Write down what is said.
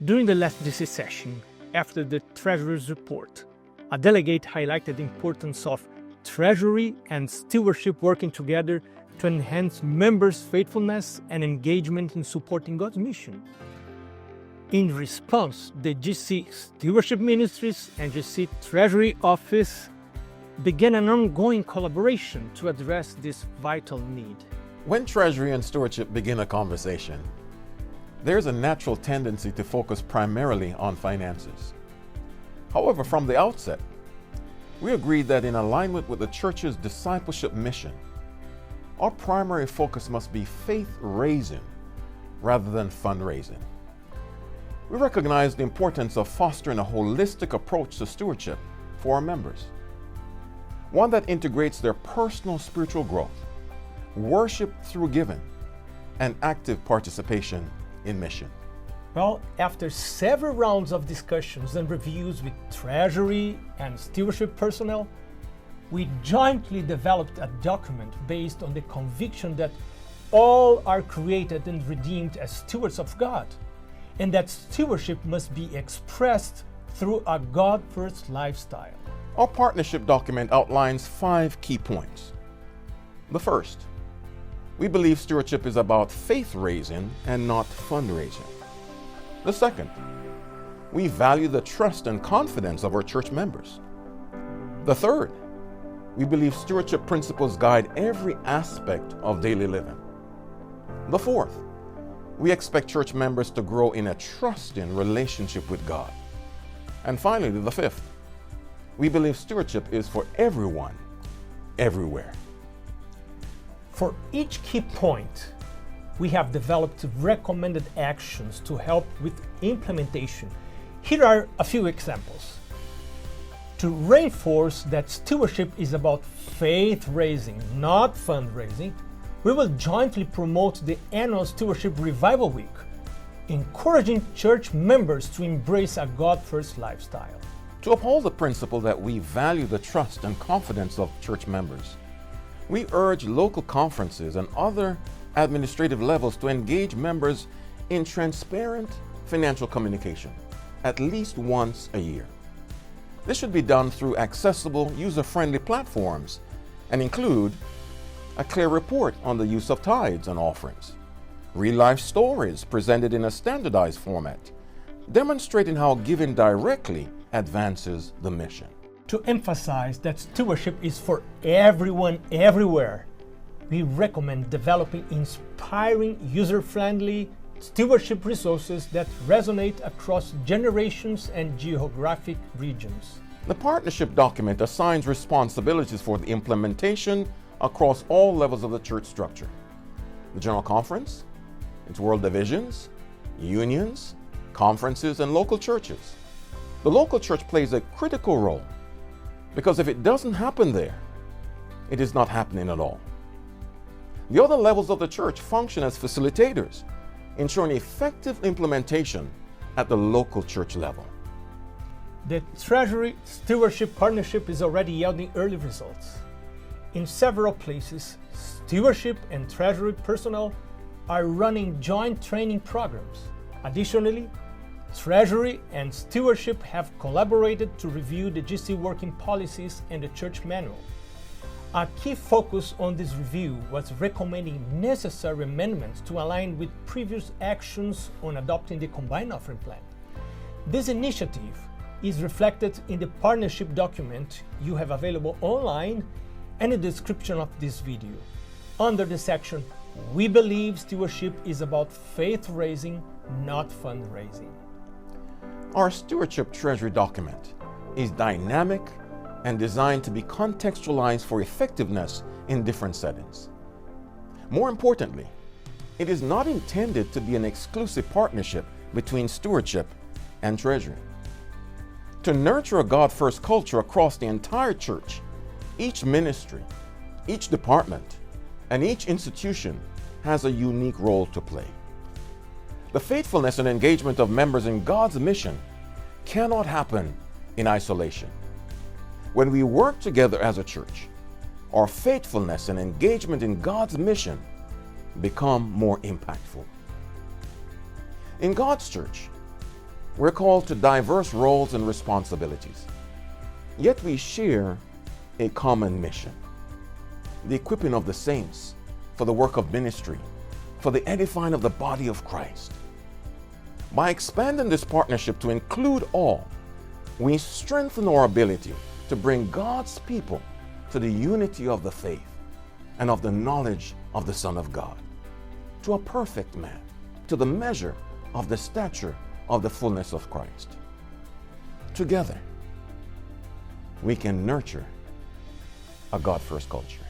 During the last DC session, after the Treasury's report, a delegate highlighted the importance of Treasury and Stewardship working together to enhance members' faithfulness and engagement in supporting God's mission. In response, the GC Stewardship Ministries and GC Treasury Office began an ongoing collaboration to address this vital need. When Treasury and Stewardship begin a conversation, there's a natural tendency to focus primarily on finances. However, from the outset, we agreed that in alignment with the church's discipleship mission, our primary focus must be faith-raising rather than fundraising. We recognize the importance of fostering a holistic approach to stewardship for our members, one that integrates their personal spiritual growth, worship through giving, and active participation in mission. Well, after several rounds of discussions and reviews with Treasury and Stewardship personnel, we jointly developed a document based on the conviction that all are created and redeemed as stewards of God, and that stewardship must be expressed through a GodFirst lifestyle. Our partnership document outlines 5 key points. The first, we believe stewardship is about faith-raising and not fundraising. The second, we value the trust and confidence of our church members. The third, we believe stewardship principles guide every aspect of daily living. The fourth, we expect church members to grow in a trusting relationship with God. And finally, the fifth, we believe stewardship is for everyone, everywhere. For each key point, we have developed recommended actions to help with implementation. Here are a few examples. To reinforce that stewardship is about faith-raising, not fundraising, we will jointly promote the annual Stewardship Revival Week, encouraging church members to embrace a God-first lifestyle. To uphold the principle that we value the trust and confidence of church members, we urge local conferences and other administrative levels to engage members in transparent financial communication at least once a year. This should be done through accessible, user-friendly platforms and include a clear report on the use of tithes and offerings, real-life stories presented in a standardized format, demonstrating how giving directly advances the mission. To emphasize that stewardship is for everyone, everywhere, we recommend developing inspiring, user-friendly stewardship resources that resonate across generations and geographic regions. The partnership document assigns responsibilities for the implementation across all levels of the church structure: the General Conference, its world divisions, unions, conferences, and local churches. The local church plays a critical role because if it doesn't happen there, it is not happening at all. The other levels of the church function as facilitators, ensuring effective implementation at the local church level. The Treasury Stewardship Partnership is already yielding early results. In several places, Stewardship and Treasury personnel are running joint training programs. Additionally, Treasury and Stewardship have collaborated to review the GC working policies and the church manual. A key focus on this review was recommending necessary amendments to align with previous actions on adopting the combined offering plan. This initiative is reflected in the partnership document you have available online and in the description of this video. Under the section, "We believe stewardship is about faith-raising, not fundraising." Our Stewardship Treasury document is dynamic and designed to be contextualized for effectiveness in different settings. More importantly, it is not intended to be an exclusive partnership between stewardship and treasury. To nurture a God-first culture across the entire church, each ministry, each department, and each institution has a unique role to play. The faithfulness and engagement of members in God's mission cannot happen in isolation. When we work together as a church, our faithfulness and engagement in God's mission become more impactful. In God's church, We're called to diverse roles and responsibilities, yet we share a common mission: the equipping of the saints for the work of ministry, for the edifying of the body of Christ. By expanding this partnership to include all, we strengthen our ability to bring God's people to the unity of the faith and of the knowledge of the Son of God, to a perfect man, to the measure of the stature of the fullness of Christ. Together, we can nurture a God-first culture.